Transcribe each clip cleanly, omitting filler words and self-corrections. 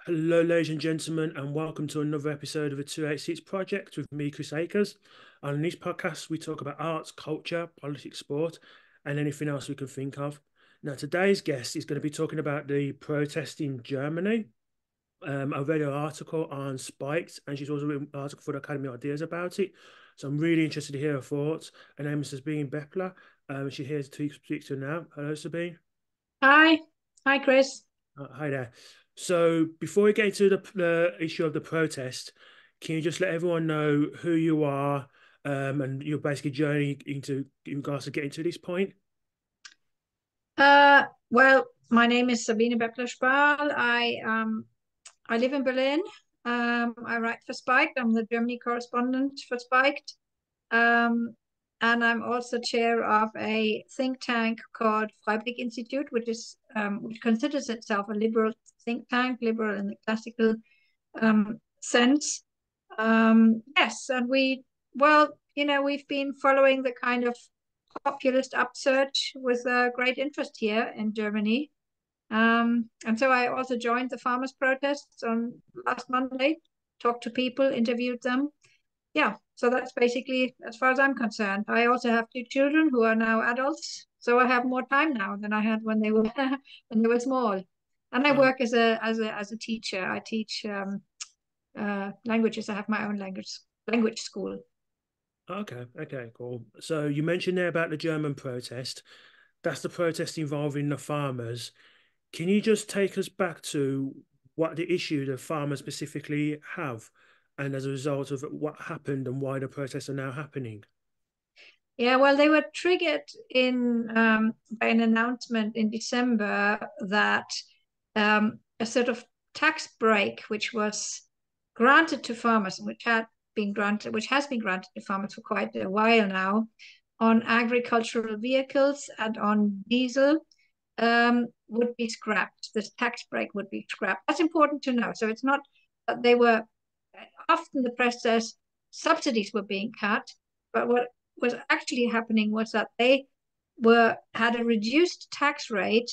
Hello, ladies and gentlemen, and welcome to another episode of the 286 Project with me, Chris Akers. On this podcast, we talk about arts, culture, politics, sport, and anything else we can think of. Now, today's guest is going to be talking about the protest in Germany. I read her article on Spiked, and she's also written an article for the Academy Ideas about it. So I'm really interested to hear her thoughts. Her name is Sabine Beppler. She's here to speak to now. Hello, Sabine. Hi. Hi, Chris. Hi there. So before we get into the issue of the protest, can you just let everyone know who you are and your basically journey into in regards to getting to this point? Well, my name is Sabine Beppler Spahl. I live in Berlin. I write for Spiked. I'm the Germany correspondent for Spiked. Um, and I'm also chair of a think tank called Freiblick Institute, which considers itself a liberal think tank, liberal in the classical sense. Yes, and we've been following the kind of populist upsurge with great interest here in Germany. And so I also joined the farmers' protests on last Monday, talked to people, interviewed them. Yeah, so that's basically as far as I'm concerned. I also have two children who are now adults, so I have more time now than I had when they were when they were small. And I Uh, work as a teacher. I teach languages. I have my own language school. okay, cool. So you mentioned there about the German protest. That's the protest involving the farmers. Can you just take us back to what the issue the farmers specifically have, and as a result of what happened and why the protests are now happening? Yeah, well, they were triggered in by an announcement in December that a sort of tax break, which was granted to farmers, which has been granted to farmers for quite a while now, on agricultural vehicles and on diesel, would be scrapped. This tax break would be scrapped. That's important to know. So it's not that they were often the press says subsidies were being cut, but what was actually happening was that they were had a reduced tax rate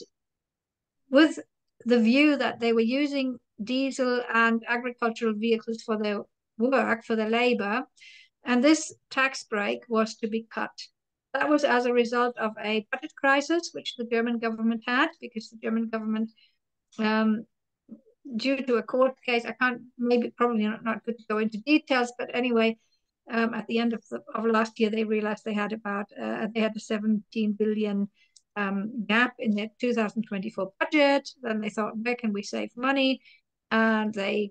with the view that they were using diesel and agricultural vehicles for their work, for their labor, and this tax break was to be cut. That was as a result of a budget crisis, which the German government had, because the German government, um, due to a court case, I can't, maybe probably not good to go into details, but anyway, at the end of last year, they realized they had a 17 billion gap in their 2024 budget. Then they thought, where can we save money? And they're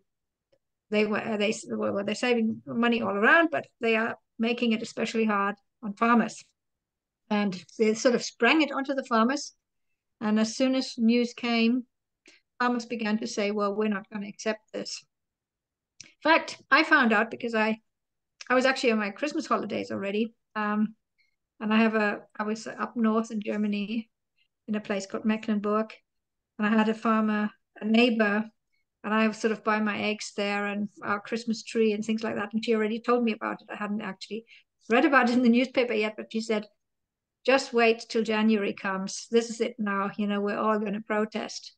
saving money all around, but they are making it especially hard on farmers. And they sort of sprang it onto the farmers. And as soon as news came, farmers began to say, well, we're not going to accept this. In fact, I found out because I was actually on my Christmas holidays already. And I was up north in Germany in a place called Mecklenburg. And I had a neighbor, and I was sort of buying my eggs there and our Christmas tree and things like that. And she already told me about it. I hadn't actually read about it in the newspaper yet, but she said, just wait till January comes. This is it now. We're all going to protest.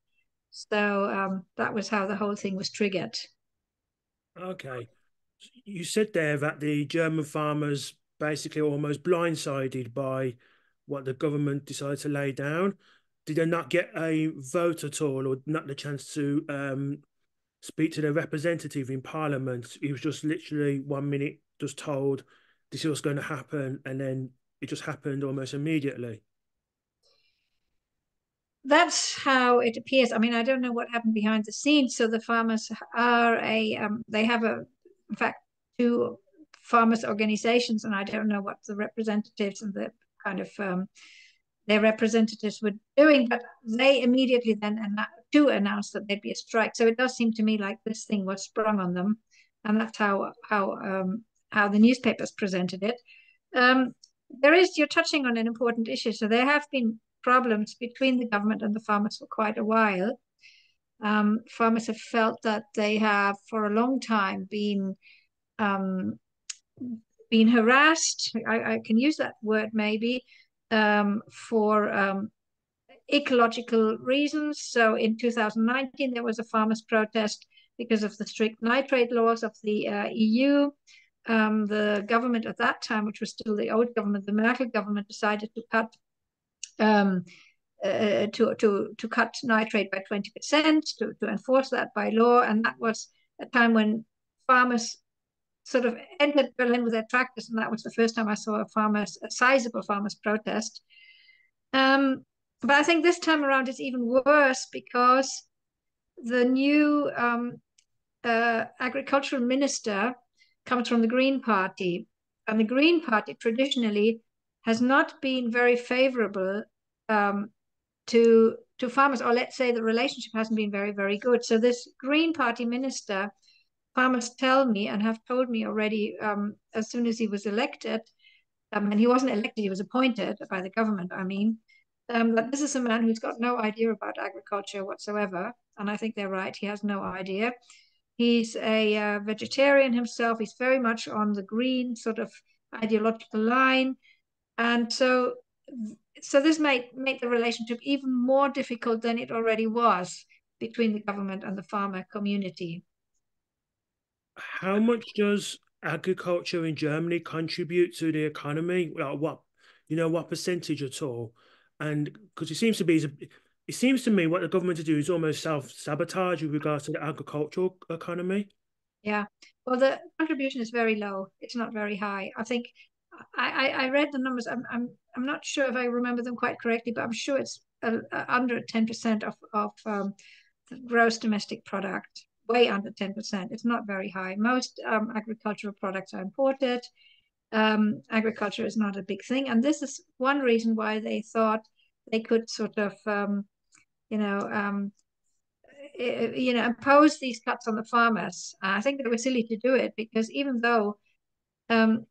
So that was how the whole thing was triggered. Okay. You said there that the German farmers basically were almost blindsided by what the government decided to lay down. Did they not get a vote at all, or not the chance to speak to their representative in Parliament? He was just literally 1 minute just told this is what's going to happen, and then it just happened almost immediately. That's how it appears. I mean, I don't know what happened behind the scenes. So the farmers they have in fact, two farmers organizations, and I don't know what the representatives and the kind of their representatives were doing, but they immediately then announced that there'd be a strike. So it does seem to me like this thing was sprung on them, and that's how the newspapers presented it. Um, you're touching on an important issue. So there have been problems between the government and the farmers for quite a while. Farmers have felt that they have for a long time um, been harassed. I can use that word maybe for ecological reasons. So in 2019, there was a farmers' protest because of the strict nitrate laws of the EU. The government at that time, which was still the old government, the Merkel government, decided to cut um, to cut nitrate by 20%, to enforce that by law. And that was a time when farmers sort of entered Berlin with their tractors, and that was the first time I saw a sizable farmers protest. But I think this time around it's even worse because the new agricultural minister comes from the Green Party, and the Green Party traditionally has not been very favorable to farmers, or let's say the relationship hasn't been very, very good. So this Green Party minister, farmers tell me and have told me already, as soon as he was elected, and he wasn't elected, he was appointed by the government, I mean, that this is a man who's got no idea about agriculture whatsoever. And I think they're right, he has no idea. He's a vegetarian himself. He's very much on the green sort of ideological line. And so this might make the relationship even more difficult than it already was between the government and the farmer community. How much does agriculture in Germany contribute to the economy? Like what percentage at all? And because it seems to me what the government is doing is almost self-sabotage with regards to the agricultural economy. Yeah. Well, the contribution is very low. It's not very high. I think I read the numbers. I'm not sure if I remember them quite correctly, but I'm sure it's under 10% of the gross domestic product, way under 10%. It's not very high. Most agricultural products are imported. Agriculture is not a big thing, and this is one reason why they thought they could sort of, you know, impose these cuts on the farmers. I think they were silly to do it because even though um,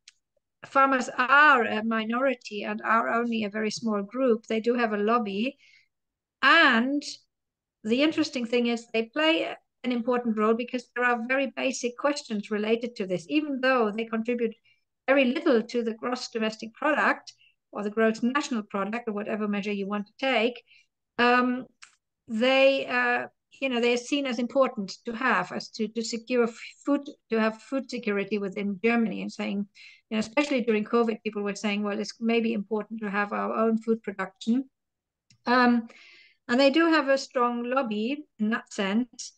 farmers are a minority and are only a very small group, they do have a lobby. And the interesting thing is they play an important role because there are very basic questions related to this, even though they contribute very little to the gross domestic product or the gross national product or whatever measure you want to take. They they're seen as important to have, as to secure food, to have food security within Germany, and saying, especially during COVID, people were saying, well, it's maybe important to have our own food production. And they do have a strong lobby in that sense.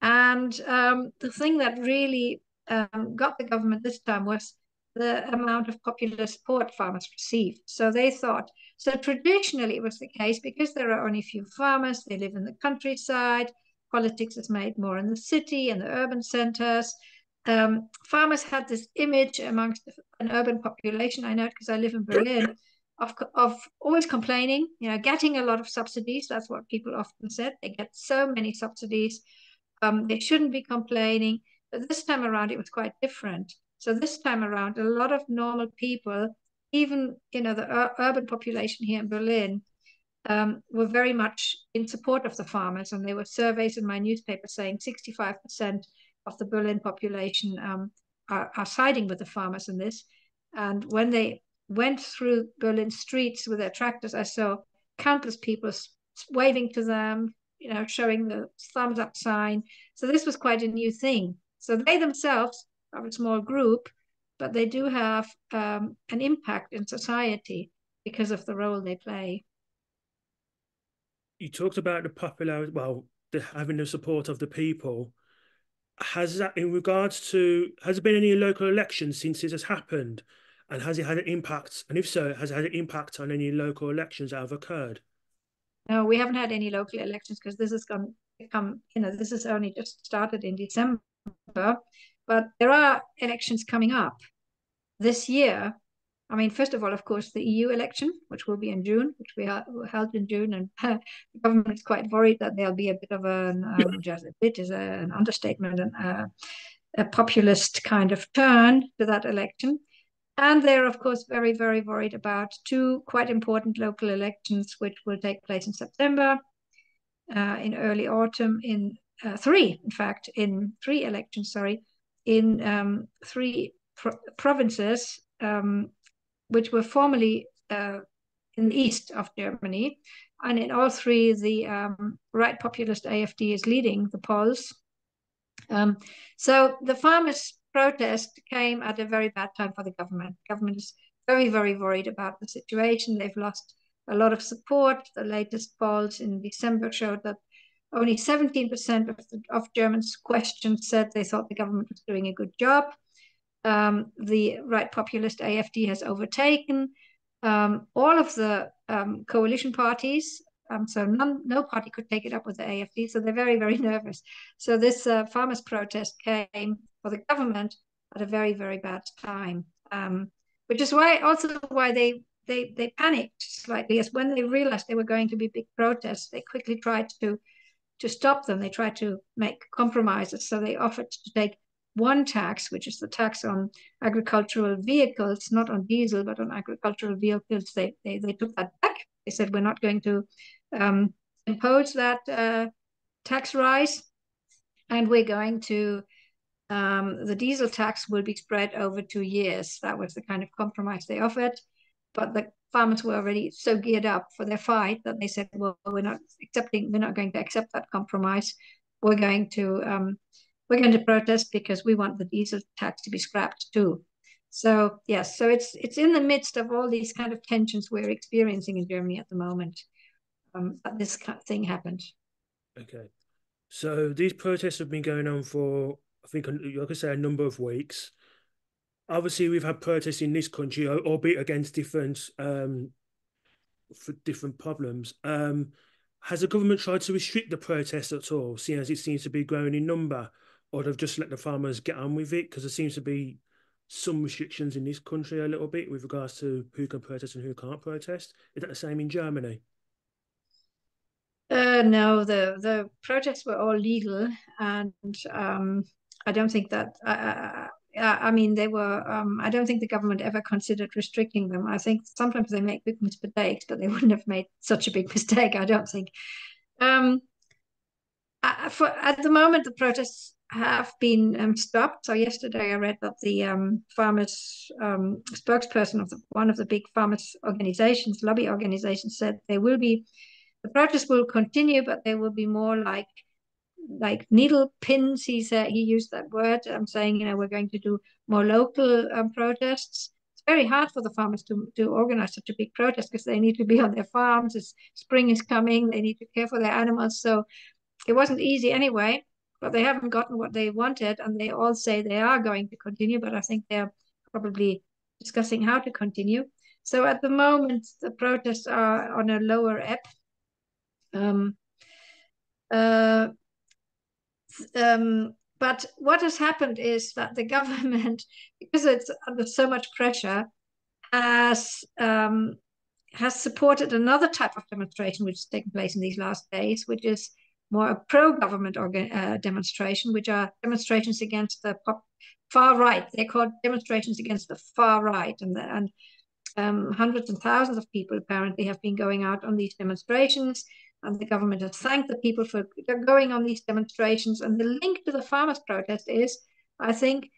And the thing that really got the government this time was the amount of popular support farmers received. So they thought, so traditionally it was the case because there are only few farmers, they live in the countryside, politics is made more in the city and the urban centers. Farmers had this image amongst an urban population, I know it because I live in Berlin, of always complaining, getting a lot of subsidies. That's what people often said. They get so many subsidies. They shouldn't be complaining. But this time around, it was quite different. So this time around, a lot of normal people, even the urban population here in Berlin, were very much in support of the farmers. And there were surveys in my newspaper saying 65% of the Berlin population are siding with the farmers in this. And when they went through Berlin streets with their tractors, I saw countless people waving to them, showing the thumbs up sign. So this was quite a new thing. So they themselves are a small group, but they do have an impact in society because of the role they play. You talked about the popularity, having the support of the people. Has that, in regards to, has there been any local elections since it has happened? And has it had an impact? And if so, has it had an impact on any local elections that have occurred? No, we haven't had any local elections because this has become, this has only just started in December. But there are elections coming up this year. I mean, first of all, of course, the EU election, which will be in June, which we held in June, and the government is quite worried that there'll be a bit of just a bit is an understatement, and a populist kind of turn to that election. And they're, of course, very, very worried about two quite important local elections, which will take place in September, in early autumn, in three elections, sorry, in three provinces, which were formerly in the east of Germany. And in all three, the right populist AfD is leading the polls. So the farmers' protest came at a very bad time for the government. The government is very, very worried about the situation. They've lost a lot of support. The latest polls in December showed that only 17% of Germans questioned said they thought the government was doing a good job. The right populist AfD has overtaken all of the coalition parties. So no party could take it up with the AfD. So they're very, very nervous. So this farmers' protest came for the government at a very, very bad time, which is why they panicked slightly. As when they realized they were going to be big protests, they quickly tried to stop them. They tried to make compromises. So they offered to take one tax, which is the tax on agricultural vehicles, not on diesel, but on agricultural vehicles. They took that back. They said, we're not going to impose that tax rise, and we're going to, the diesel tax will be spread over 2 years. That was the kind of compromise they offered. But the farmers were already so geared up for their fight that they said, well, we're not going to accept that compromise. We're going to protest because we want the diesel tax to be scrapped too. So yes, so it's in the midst of all these kind of tensions we're experiencing in Germany at the moment. That this kind of thing happened. Okay. So these protests have been going on for, I think, like I say, a number of weeks. Obviously, we've had protests in this country, albeit against different for different problems. Has the government tried to restrict the protests at all, seeing as it seems to be growing in number, or they've just let the farmers get on with it? Because there seems to be some restrictions in this country a little bit with regards to who can protest and who can't protest. Is that the same in Germany? No, the protests were all legal, and I don't think that. I mean, they were. I don't think the government ever considered restricting them. I think sometimes they make big mistakes, but they wouldn't have made such a big mistake, I don't think. Um, at the moment, the protests have been stopped. So yesterday, I read that the farmers spokesperson of one of the big farmers organizations, lobby organizations, said the protest will continue, but they will be more like needle pins. He said he used that word. I'm saying, we're going to do more local protests. It's very hard for the farmers to organize such a big protest because they need to be on their farms. Spring is coming. They need to care for their animals. So it wasn't easy anyway, but they haven't gotten what they wanted, and they all say they are going to continue, but I think they're probably discussing how to continue. So at the moment, the protests are on a lower ebb. Um, uh, but what has happened is that the government, because it's under so much pressure, has supported another type of demonstration which has taken place in these last days, which is more a pro-government demonstration, which are demonstrations against the far right. They're called demonstrations against the far right, and hundreds and thousands of people apparently have been going out on these demonstrations, and the government has thanked the people for going on these demonstrations. And the link to the farmers' protest is, I think,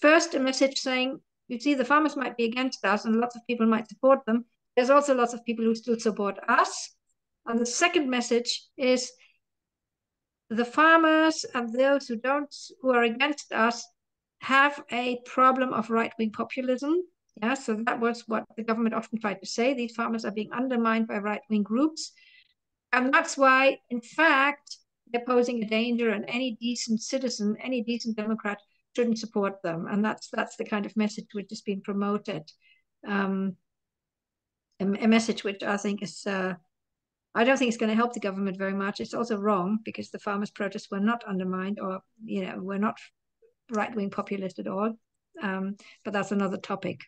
first a message saying, you see, the farmers might be against us and lots of people might support them. There's also lots of people who still support us. And the second message is the farmers and those who are against us have a problem of right-wing populism. Yeah, so that was what the government often tried to say. These farmers are being undermined by right-wing groups. And that's why, in fact, they're posing a danger, and any decent citizen, any decent Democrat shouldn't support them. And that's the kind of message which is being promoted. A message which I think is I don't think it's going to help the government very much. It's also wrong because the farmers' protests were not undermined, or were not right-wing populist at all. But that's another topic.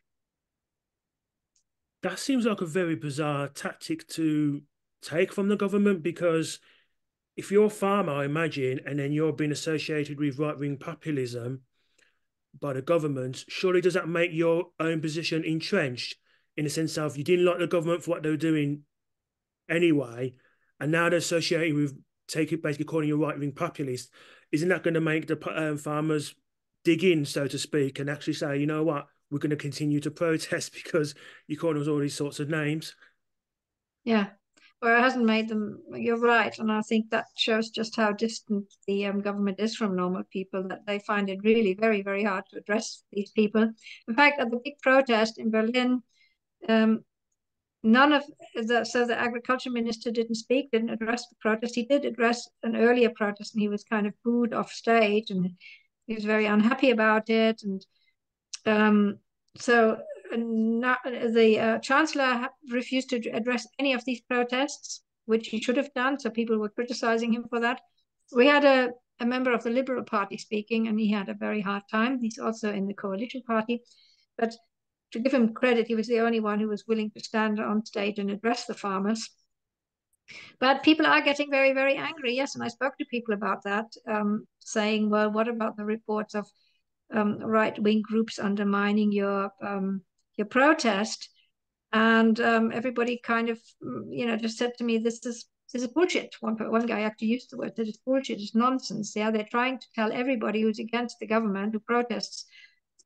That seems like a very bizarre tactic to take from the government, because if you're a farmer, I imagine, and then you're being associated with right-wing populism by the government, surely does that make your own position entrenched, in the sense of you didn't like the government for what they were doing anyway, and now they're associated with basically calling you right-wing populist? Isn't that going to make the farmers dig in, so to speak, and actually say, you know what, we're going to continue to protest because you're calling us all these sorts of names? Yeah. or it hasn't made them. You're right, and I think that shows just how distant the government is from normal people. That they find it really very, very hard to address these people. In fact, at the big protest in Berlin, um, none of the agriculture minister didn't speak, didn't address the protest. He did address an earlier protest, and he was kind of booed off stage, and he was very unhappy about it. And um, so not, the chancellor refused to address any of these protests, which he should have done. So people were criticizing him for that. We had a member of the Liberal Party speaking, and he had a very hard time. He's also in the coalition party, but to give him credit, he was the only one who was willing to stand on stage and address the farmers. But people are getting very, very angry. Yes, and I spoke to people about that, saying, "Well, what about the reports of right-wing groups undermining your protest?" And everybody kind of, just said to me, "This is bullshit." One guy actually used the word, "This is bullshit. It's nonsense." Yeah, they're trying to tell everybody who's against the government, who protests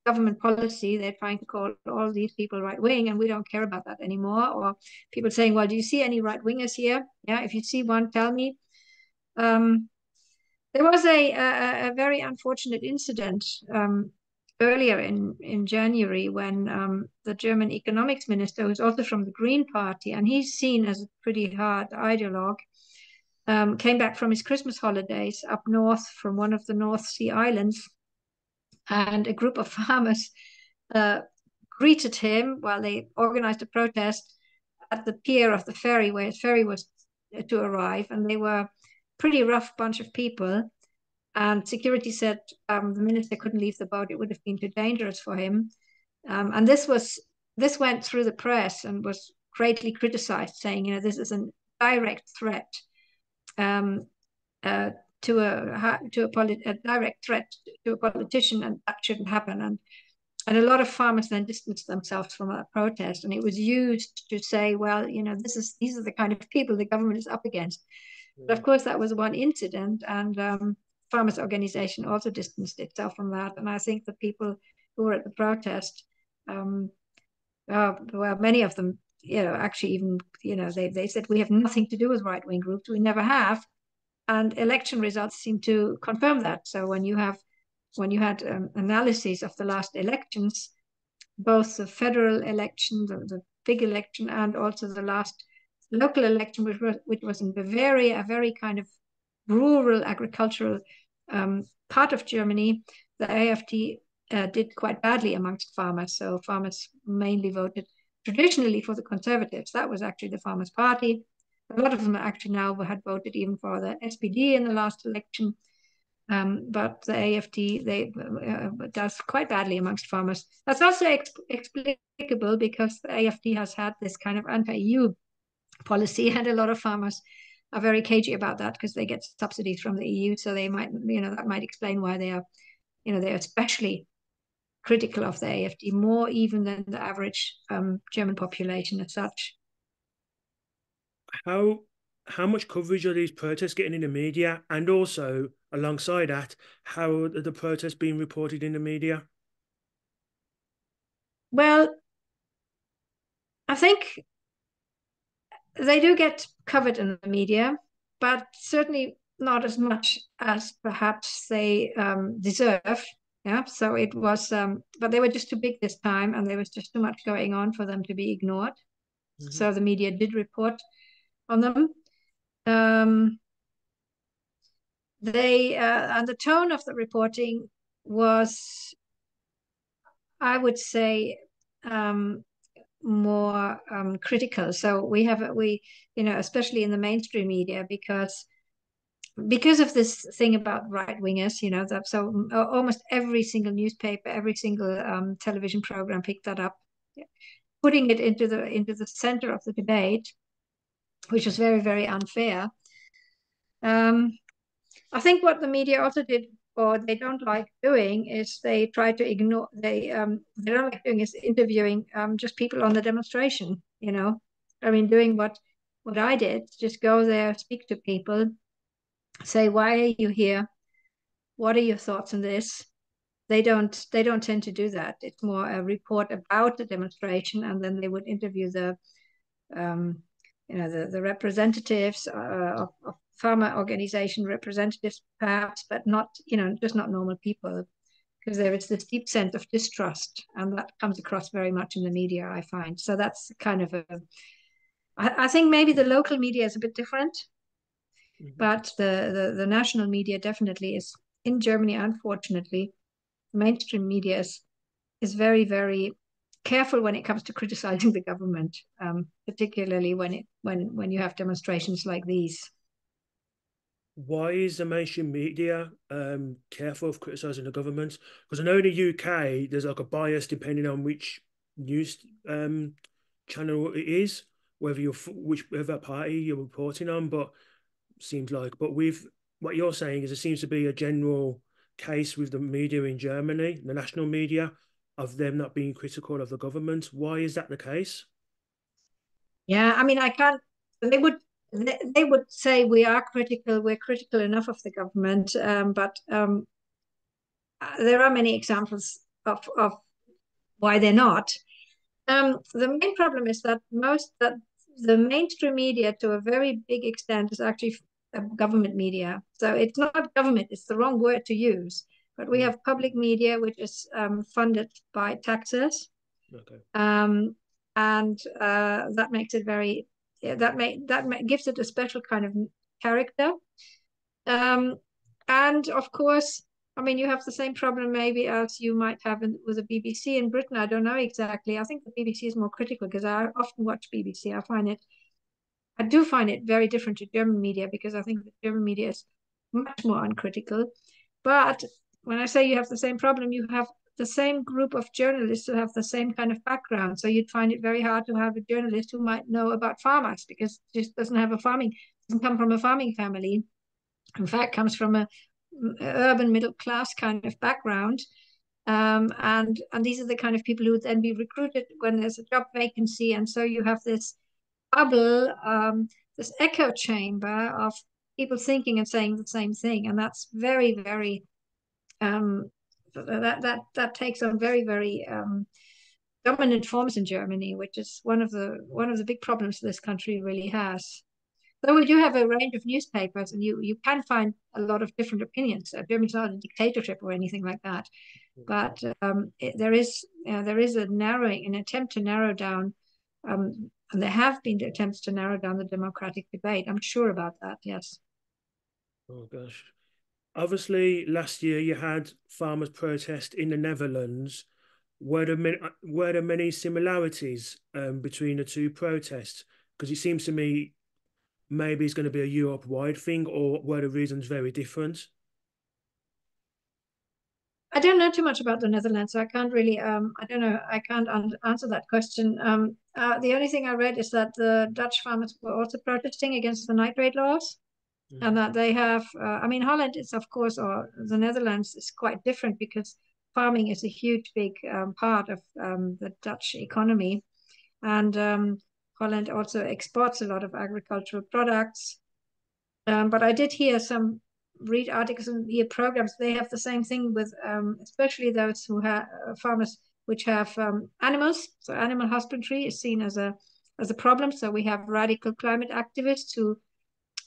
government policy, they're trying to call all these people right wing, and we don't care about that anymore. Or people saying, "Well, do you see any right wingers here? Yeah, if you see one, tell me." Um, there was a very unfortunate incident earlier in January when the German economics minister, who's also from the Green Party, and he's seen as a pretty hard ideologue, came back from his Christmas holidays up north from one of the North Sea islands, and a group of farmers uh, greeted him while they organized a protest at the pier of the ferry where his ferry was to arrive, and they were a pretty rough bunch of people. And security said the minister couldn't leave the boat; it would have been too dangerous for him. And this went through the press and was greatly criticized, saying, this is a direct threat um, uh, a direct threat to a politician, and that shouldn't happen. And a lot of farmers then distanced themselves from that protest, and it was used to say, well, these are the kind of people the government is up against. But of course, that was one incident, and farmers' organization also distanced itself from that. And I think the people who were at the protest, well, many of them, actually even, they said, we have nothing to do with right-wing groups. We never have. And election results seem to confirm that. So when you had analyses of the last elections, both the federal election, the big election, and also the last local election, which was in Bavaria, a very kind of rural agricultural part of Germany, the AfD did quite badly amongst farmers. So farmers mainly voted traditionally for the Conservatives. That was actually the Farmers' Party. A lot of them actually now had voted even for the SPD in the last election. But the AfD does quite badly amongst farmers. That's also explicable because the AfD has had this kind of anti-EU policy, and a lot of farmers are very cagey about that because they get subsidies from the EU. So they might, that might explain why they are, they're especially critical of the AfD, more even than the average German population as such. How much coverage are these protests getting in the media, and also alongside that, how are the protests being reported in the media? Well, I think they do get covered in the media, but certainly not as much as perhaps they deserve. Yeah, so it was, but they were just too big this time, and there was just too much going on for them to be ignored. Mm-hmm. So the media did report on them. Um, and the tone of the reporting was, I would say, more critical. So especially in the mainstream media, because of this thing about right wingers, so almost every single newspaper, every single television program picked that up, putting it into the center of the debate, which was very, very unfair. I think what the media also did, or they don't like doing, is they try to ignore. They don't like doing is interviewing just people on the demonstration. I mean, doing what I did, just go there, speak to people, say, why are you here? What are your thoughts on this? They don't tend to do that. It's more a report about the demonstration, and then they would interview the the representatives of farmer organization representatives, perhaps, but not, just not normal people, because there is this deep sense of distrust, and that comes across very much in the media, I find. So that's kind of I think maybe the local media is a bit different, but the national media definitely is in Germany. Unfortunately, the mainstream media is very, very careful when it comes to criticizing the government, particularly when you have demonstrations like these. Why is the mainstream media careful of criticizing the government? Because I know in the UK there's like a bias depending on which news channel it is, whether you're whichever party you're reporting on. But seems like, but with what you're saying is, there seems to be a general case with the media in Germany, the national media, of them not being critical of the government. Why is that the case? Yeah, I mean, I can't. They would they would say we are critical. We're critical enough of the government, but there are many examples of why they're not. The main problem is that the mainstream media, to a very big extent, is actually government media. So it's not government; it's the wrong word to use. But we Mm, have public media, which is funded by taxes, okay. um, and that makes it very gives it a special kind of character. Um, and of course, I mean, you have the same problem maybe as you might have with the BBC in Britain. I don't know exactly. I think the BBC is more critical because I often watch BBC. I do find it very different to German media because I think the German media is much more uncritical. But when I say you have the same problem, you have the same group of journalists who have the same kind of background. So you'd find it very hard to have a journalist who might know about farmers because just doesn't have doesn't come from a farming family. In fact, comes from a urban middle class kind of background. And these are the kind of people who would then be recruited when there's a job vacancy. And so you have this bubble, this echo chamber of people thinking and saying the same thing. And that's very, very that takes on very, very dominant forms in Germany, which is one of the big problems this country really has. Though we do have a range of newspapers, and you can find a lot of different opinions. Germany's not a dictatorship or anything like that, but there is an attempt to narrow down, and there have been attempts to narrow down the democratic debate. I'm sure about that. Yes. Oh gosh. Obviously, last year you had farmers' protest in the Netherlands. Were there many similarities between the two protests? Because it seems to me maybe it's going to be a Europe-wide thing, or were the reasons very different? I don't know too much about the Netherlands, so I can't really, I don't know, I can't answer that question. The only thing I read is that the Dutch farmers were also protesting against the nitrate laws, and Mhm. that they have, I mean, Holland is, of course, or the Netherlands is quite different because farming is a huge, big part of the Dutch economy. And Holland also exports a lot of agricultural products. But I did read articles and hear programs. They have the same thing with, especially those who have farmers which have animals. So animal husbandry is seen as a problem. So we have radical climate activists who,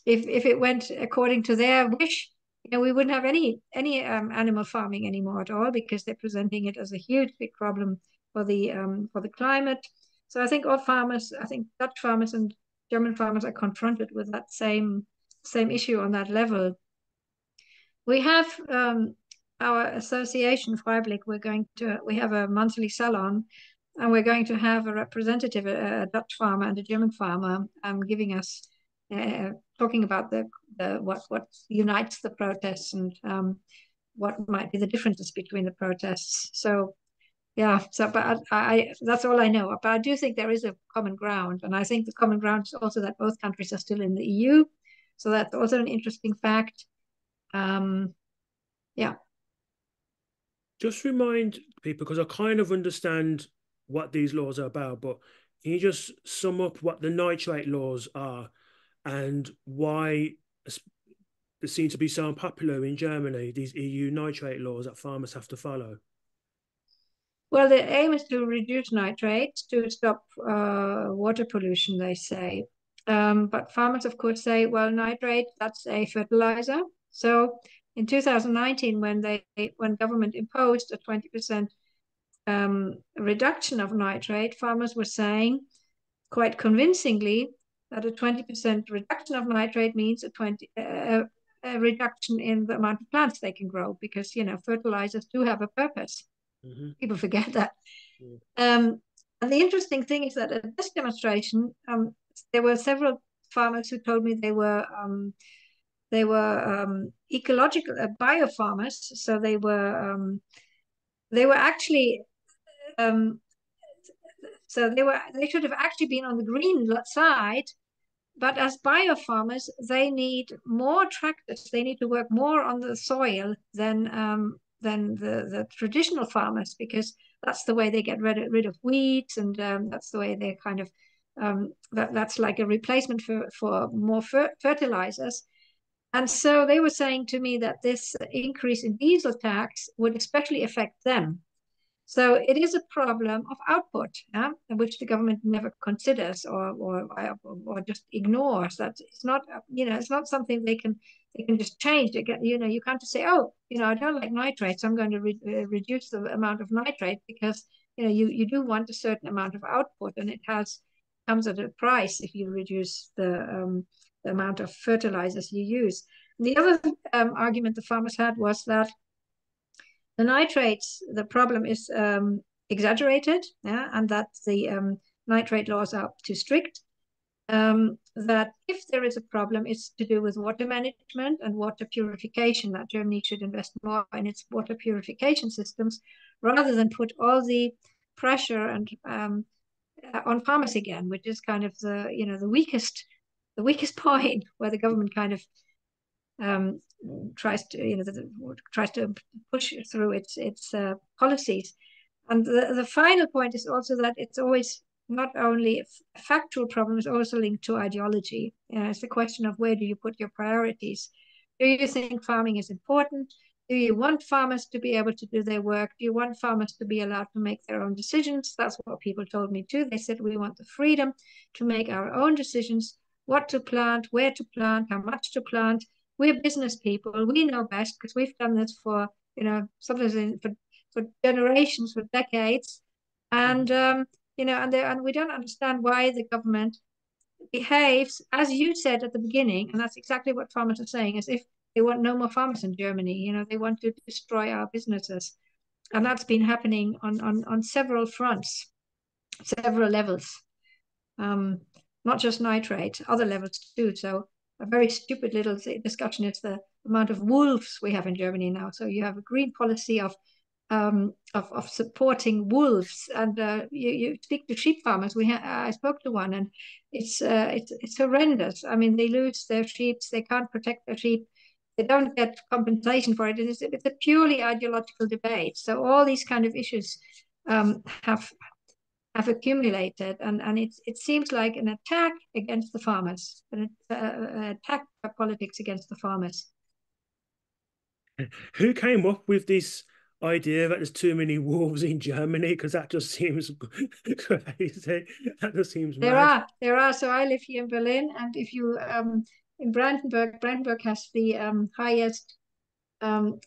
if it went according to their wish, we wouldn't have any animal farming anymore at all because they're presenting it as a huge big problem for the climate. So I think Dutch farmers and German farmers are confronted with that same issue on that level. We have our association Freiblick. We have a monthly salon, and we're going to have a representative, a Dutch farmer and a German farmer, giving us talking about what unites the protests and what might be the differences between the protests. So yeah, but that's all I know. But I do think there is a common ground, and I think the common ground is also that both countries are still in the EU. So that's also an interesting fact. Um, yeah. Just remind people, because I kind of understand what these laws are about, but can you just sum up what the nitrate laws are and why they seem to be so unpopular in Germany, these EU nitrate laws that farmers have to follow? Well, the aim is to reduce nitrates to stop water pollution, they say. But farmers, of course, say, well, nitrate, that's a fertilizer. So in 2019, when government imposed a 20% reduction of nitrate, farmers were saying quite convincingly that a 20% reduction of nitrate means a reduction in the amount of plants they can grow, because fertilizers do have a purpose. Mm-hmm. People forget that. Yeah. And the interesting thing is that at this demonstration, there were several farmers who told me they were ecological bio farmers, so they were actually so they should have actually been on the green side. But as biofarmers, they need more tractors. They need to work more on the soil than the traditional farmers, because that's the way they get rid of weeds, and that's the way they kind of that's like a replacement for more fertilizers. And so they were saying to me that this increase in diesel tax would especially affect them. So it is a problem of output, yeah, which the government never considers or just ignores. That it's not, it's not something they can just change. You can't just say, oh, I don't like nitrate, so I'm going to reduce the amount of nitrate, because you do want a certain amount of output, and it comes at a price if you reduce the amount of fertilizers you use. And the other argument the farmers had was that the nitrates, the problem is exaggerated, yeah, and that the nitrate laws are too strict. That if there is a problem, it's to do with water management and water purification, that Germany should invest more in its water purification systems rather than put all the pressure and on farmers again, which is kind of the weakest point, where the government kind of um, tries to push through its policies. And the final point is also that it's always not only a factual problem, it's also linked to ideology. It's the question of, where do you put your priorities? Do you think farming is important? Do you want farmers to be able to do their work? Do you want farmers to be allowed to make their own decisions? That's what people told me too. They said, we want the freedom to make our own decisions, what to plant, where to plant, how much to plant. We're business people. We know best, because we've done this for, sometimes for generations, for decades. And, and we don't understand why the government behaves, as you said at the beginning, and that's exactly what farmers are saying, as if they want no more farmers in Germany. They want to destroy our businesses. And that's been happening on several fronts, several levels. Not just nitrate, other levels too. So a very stupid little discussion is the amount of wolves we have in Germany now. So you have a green policy of supporting wolves, and you speak to sheep farmers. I spoke to one, and it's horrendous. I mean, they lose their sheep, they can't protect their sheep, they don't get compensation for it. It's a purely ideological debate. So all these kind of issues have accumulated, and it seems like an attack against the farmers, an attack by politics against the farmers. Who came up with this idea that there's too many wolves in Germany? Because that just seems crazy. That just seems mad. There are. So I live here in Berlin, and if you in Brandenburg has the highest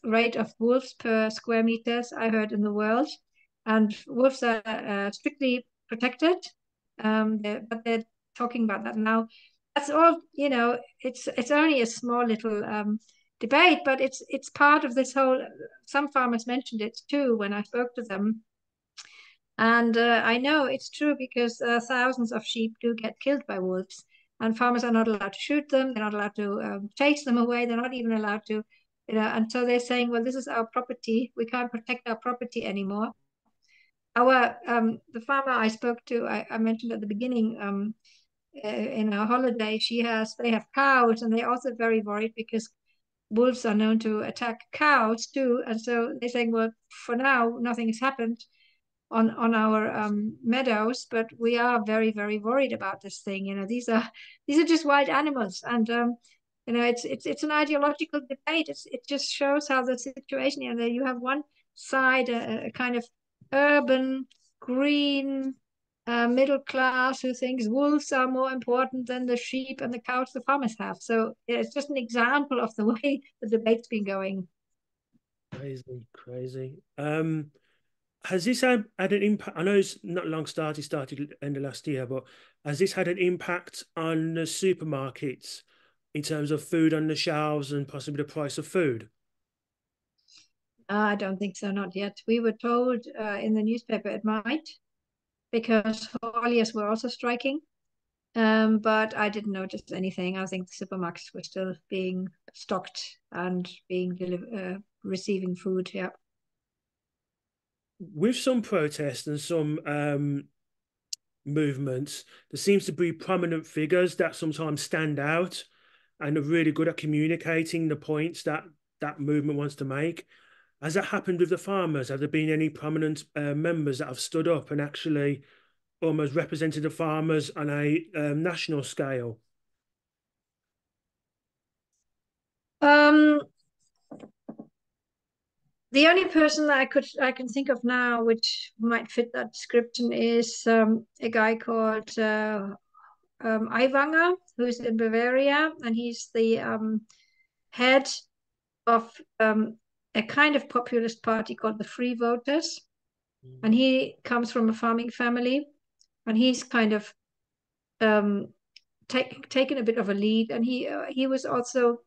rate of wolves per square meters, I heard, in the world. And wolves are strictly protected, but they're talking about that now. That's all, it's only a small little debate, but it's part of this whole. Some farmers mentioned it too when I spoke to them, and I know it's true, because thousands of sheep do get killed by wolves, and farmers are not allowed to shoot them. They're not allowed to chase them away. They're not even allowed to, and so they're saying, well, this is our property. We can't protect our property anymore. The farmer I spoke to, I mentioned at the beginning, in our holiday, they have cows, and they're also very worried, because wolves are known to attack cows too. And so they're saying, well, for now, nothing has happened on our meadows, but we are very, very worried about this thing. These are just wild animals, and it's an ideological debate. It just shows how the situation. You have one side, a kind of urban, green, middle class who thinks wolves are more important than the sheep and the cows the farmers have. So it's just an example of the way the debate's been going. Crazy, crazy. Has this had an impact? I know it's not long started end of last year, but has this had an impact on the supermarkets in terms of food on the shelves and possibly the price of food? I don't think so, not yet. We were told in the newspaper it might because hauliers were also striking. But I didn't notice anything. I think the supermarkets were still being stocked and being receiving food. Yeah. With some protests and some movements, there seems to be prominent figures that sometimes stand out and are really good at communicating the points that that movement wants to make. Has that happened with the farmers? Have there been any prominent members that have stood up and actually almost represented the farmers on a national scale? Um, the only person that I can think of now, which might fit that description, is a guy called Aiwanger, who's in Bavaria, and he's the head of a kind of populist party called the Free Voters. And Mhm. he comes from a farming family, and he's kind of um, taken a bit of a lead. And he was also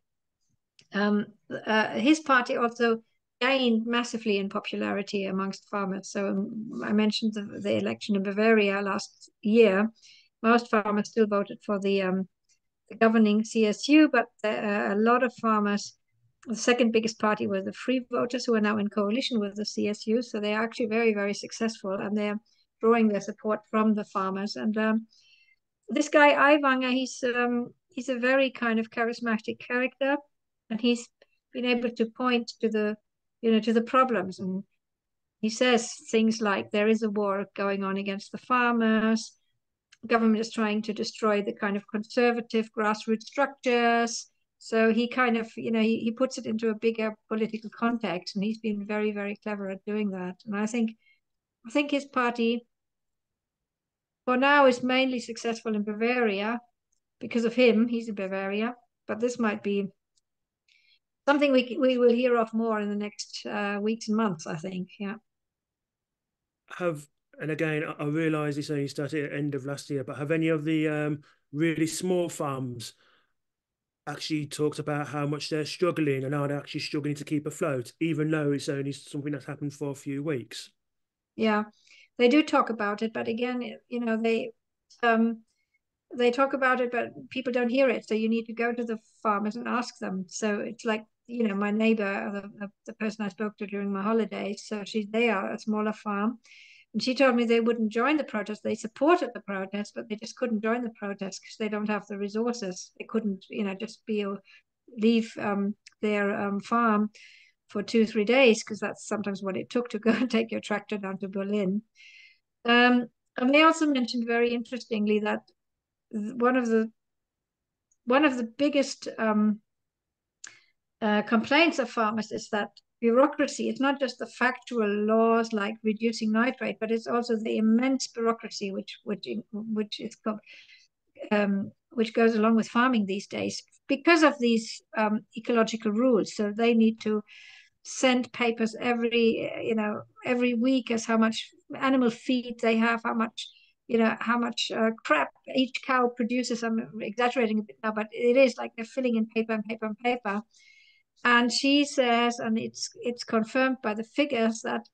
his party also gained massively in popularity amongst farmers. So I mentioned the election in Bavaria last year. Most farmers still voted for the governing CSU, but a lot of farmers, the second biggest party were the Free Voters, who are now in coalition with the CSU. So they are actually very, very successful, and they're drawing their support from the farmers. And this guy Aiwanger, he's a very kind of charismatic character, and he's been able to point to the problems. And he says things like there is a war going on against the farmers. Government is trying to destroy the kind of conservative grassroots structures. So he kind of, he puts it into a bigger political context, and he's been very, very clever at doing that. And I think his party for now is mainly successful in Bavaria because of him. He's in Bavaria, but this might be something we will hear of more in the next weeks and months, I think. Yeah. Have and again, I realise this only started at the end of last year, but have any of the really small farms actually talked about how much they're struggling and how they're actually struggling to keep afloat, even though it's only something that's happened for a few weeks? Yeah, they do talk about it, but again, um, they talk about it, but people don't hear it. So you need to go to the farmers and ask them. So it's like, my neighbor, the person I spoke to during my holidays. So they are a smaller farm. And she told me they wouldn't join the protest. They supported the protest, but they just couldn't join the protest because they don't have the resources. They couldn't, just leave their farm for 2, 3 days because that's sometimes what it took to go and take your tractor down to Berlin. And they also mentioned very interestingly that one of the biggest complaints of farmers is that bureaucracy. It's not just the factual laws like reducing nitrate, but it's also the immense bureaucracy which goes along with farming these days because of these ecological rules. So they need to send papers every week as how much animal feed they have, how much crap each cow produces. I'm exaggerating a bit now, but it is like they're filling in paper and paper and paper. And she says, and it's confirmed by the figures, that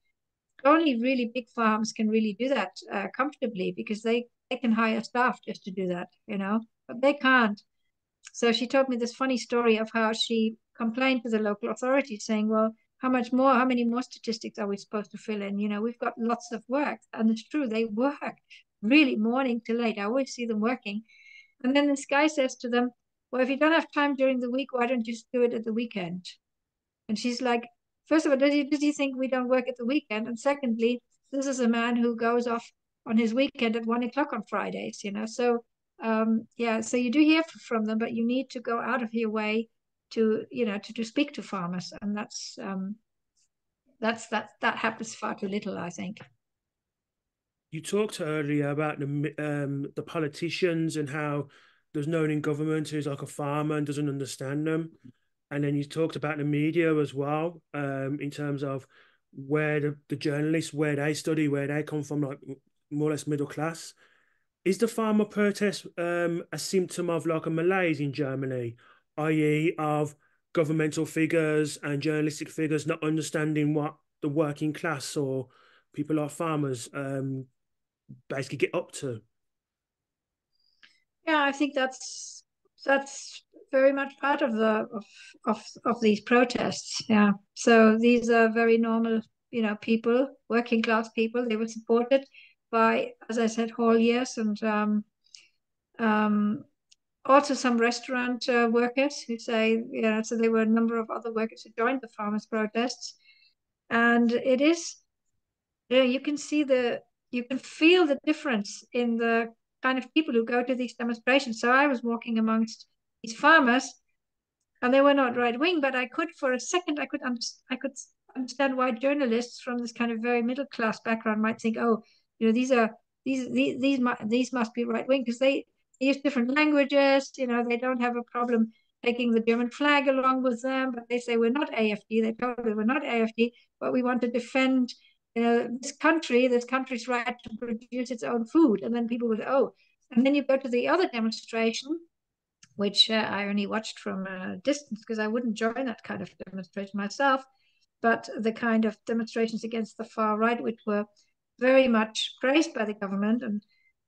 only really big farms can really do that comfortably because they can hire staff just to do that, but they can't. So she told me this funny story of how she complained to the local authorities saying, well, how many more statistics are we supposed to fill in? We've got lots of work. And it's true, they work really morning to late. I always see them working. And then this guy says to them, well, if you don't have time during the week, why don't you just do it at the weekend? And she's like, first of all, does he think we don't work at the weekend? And secondly, this is a man who goes off on his weekend at 1 o'clock on Fridays. So yeah, so you do hear from them, but you need to go out of your way to speak to farmers, and that happens far too little, I think. you talked earlier about the politicians and how there's no one in government who's like a farmer and doesn't understand them. And then you talked about the media as well, in terms of where the journalists, where they study, where they come from, like more or less middle class. Is the farmer protest a symptom of like a malaise in Germany, i.e., of governmental figures and journalistic figures not understanding what the working class or people like farmers basically get up to? Yeah, I think that's very much part of of these protests. Yeah. So these are very normal, people, working class people. They were supported by, as I said, hauliers and um, also some restaurant workers who say, so there were a number of other workers who joined the farmers' protests. And it is, you can see you can feel the difference in the kind of people who go to these demonstrations. So I was walking amongst these farmers, and they were not right wing, but I could, for a second, I could understand why journalists from this kind of very middle class background might think, oh, these are these must be right wing because they use different languages. They don't have a problem taking the German flag along with them, but they say we're not AFD. They told me we're not AFD, but we want to defend this country's right to produce its own food. And then people would, oh, and then you go to the other demonstration, which I only watched from a distance because I wouldn't join that kind of demonstration myself. But the kind of demonstrations against the far right, which were very much praised by the government, and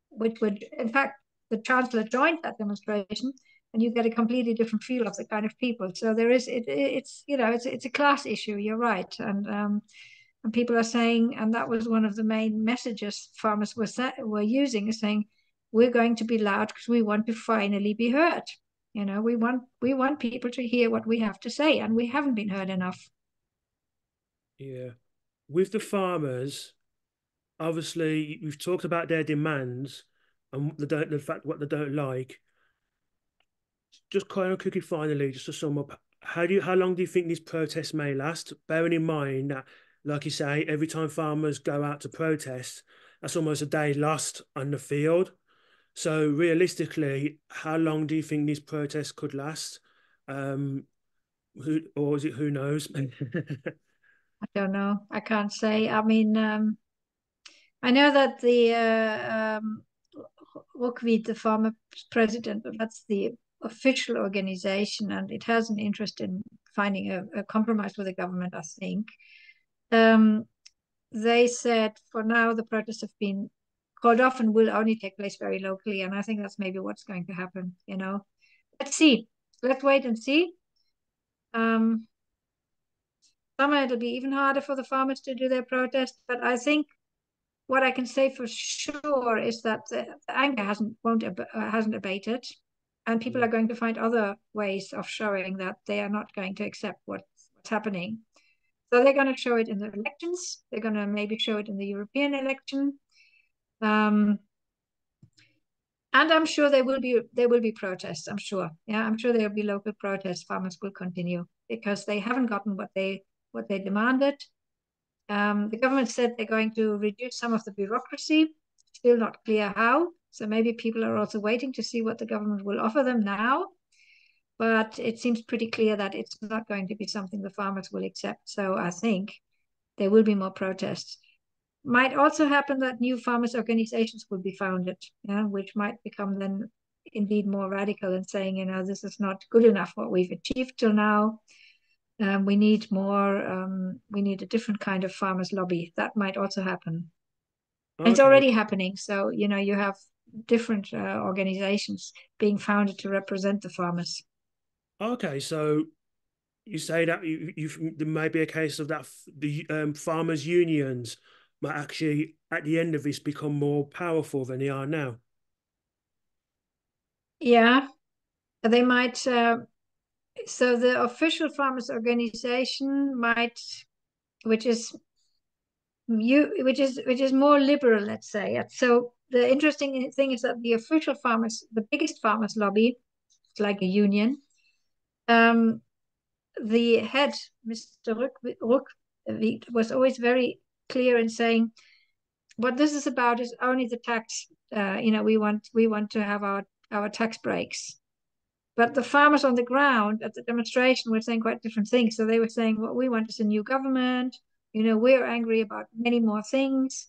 which would, in fact, the chancellor joined that demonstration, and you get a completely different feel of the kind of people. So there is, it's a class issue. You're right, and people are saying, and that was one of the main messages farmers were using, is saying, we're going to be loud because we want to finally be heard. We want people to hear what we have to say, and we haven't been heard enough. Yeah. With the farmers, obviously, we've talked about their demands and the fact what they don't like. Just kind of quickly, finally, just to sum up, how long do you think these protests may last? Bearing in mind that, like you say, every time farmers go out to protest, that's almost a day lost on the field. So realistically, how long do you think these protests could last? Or is it who knows? I don't know. I can't say. I mean, I know that the Rukvid, the former president, that's the official organization, and it has an interest in finding a compromise with the government, I think. Um, they said for now the protests have been called off and will only take place very locally, and I think that's maybe what's going to happen. Let's see. Let's wait and see. Um, Summer it'll be even harder for the farmers to do their protest, but I think what I can say for sure is that the anger hasn't abated, and people are going to find other ways of showing that they are not going to accept what's happening. So they're going to show it in the elections. They're going to maybe show it in the European election, um, and I'm sure there will be protests. I'm sure. Yeah, I'm sure there will be local protests. Farmers will continue because they haven't gotten what they demanded. The government said they're going to reduce some of the bureaucracy, still not clear how. So maybe people are also waiting to see what the government will offer them now. But it seems pretty clear that it's not going to be something the farmers will accept. So I think there will be more protests. Might also happen that new farmers' organizations will be founded, yeah, which might become then indeed more radical in saying, this is not good enough what we've achieved till now. We need more. We need a different kind of farmers' lobby. That might also happen. And it's Okay. already happening. So you have different organizations being founded to represent the farmers. Okay. So you say that there may be a case of that the farmers' unions might actually, at the end of this, become more powerful than they are now. Yeah, they might. So the official farmers' organization might, which is which is more liberal, let's say. So the interesting thing is that the official farmers, the biggest farmers lobby, it's like a union. Um, the head, Mr. Ruck, was always very clear in saying what this is about is only the tax. We want to have our tax breaks. But the farmers on the ground at the demonstration were saying quite different things. So they were saying, what we want is a new government. We're angry about many more things.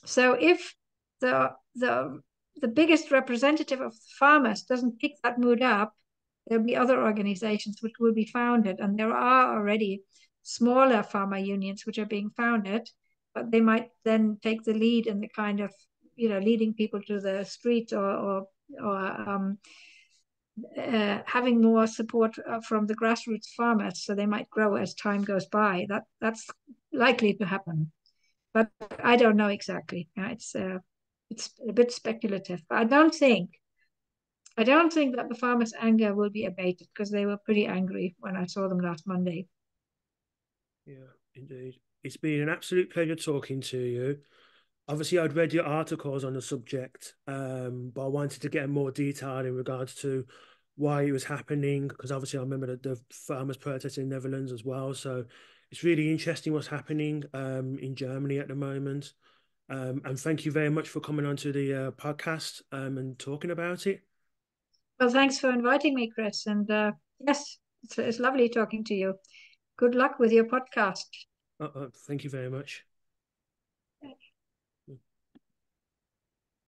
So if the the the biggest representative of the farmers doesn't pick that mood up, there'll be other organizations which will be founded, and there are already smaller farmer unions which are being founded, but they might then take the lead in the kind of leading people to the streets or having more support from the grassroots farmers, so they might grow as time goes by. That's likely to happen, but I don't know exactly. It's a bit speculative. But I don't think that the farmers' anger will be abated because they were pretty angry when I saw them last Monday. Yeah, indeed. It's been an absolute pleasure talking to you. Obviously, I'd read your articles on the subject, but I wanted to get more detail in regards to why it was happening, because obviously I remember the farmers' protest in the Netherlands as well. So it's really interesting what's happening in Germany at the moment. And thank you very much for coming onto the podcast and talking about it. Well, thanks for inviting me, Chris. And yes, it's lovely talking to you. Good luck with your podcast. Thank you very much.